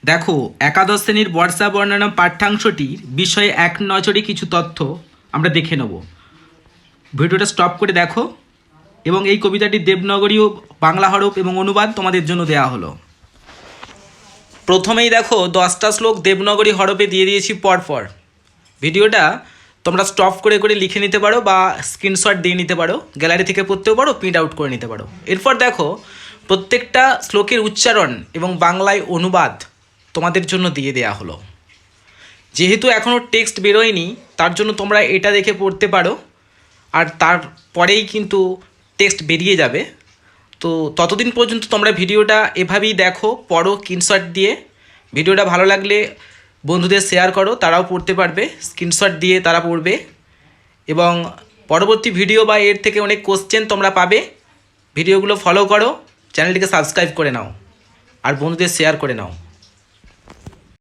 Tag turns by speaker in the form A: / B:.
A: দেখো, একাদশ শ্রেণীর বর্ষা বর্ণনা পাঠ্যাংশটির বিষয়ে এক নজরে কিছু তথ্য আমরা দেখে নেব। ভিডিওটা স্টপ করে দেখো এবং এই কবিতাটির দেবনাগরী ও বাংলা হরফ এবং অনুবাদ তোমাদের জন্য দেয়া হলো। প্রথমেই দেখো 10টা শ্লোক দেবনাগরী হরফে দিয়ে দিয়েছি পরপর। ভিডিওটা তোমরা স্টপ করে করে লিখে নিতে পারো বা স্ক্রিনশট দিয়ে নিতে পারো, গ্যালারি থেকে পড়তেও পারো, প্রিন্ট আউট করে নিতে পারো। এরপর দেখো প্রত্যেকটা শ্লোকের উচ্চারণ এবং বাংলায় অনুবাদ তোমাদের জন্য দিয়ে দেয়া হলো। যেহেতু এখনও টেক্সট বেরোয়নি তার জন্য তোমরা এটা দেখে পড়তে পারো, আর তারপরেই কিন্তু টেক্সট বেরিয়ে যাবে। তো ততদিন পর্যন্ত তোমরা ভিডিওটা এভাবেই দেখো, পড়ো স্ক্রিনশট দিয়ে। ভিডিওটা ভালো লাগলে বন্ধুদের শেয়ার করো, তারাও পড়তে পারবে, স্ক্রিনশট দিয়ে তারা পড়বে। এবং পরবর্তী ভিডিও বা এর থেকে অনেক কোশ্চেন তোমরা পাবে। ভিডিওগুলো ফলো করো, চ্যানেলটিকে সাবস্ক্রাইব করে নাও আর বন্ধুদের শেয়ার করে নাও।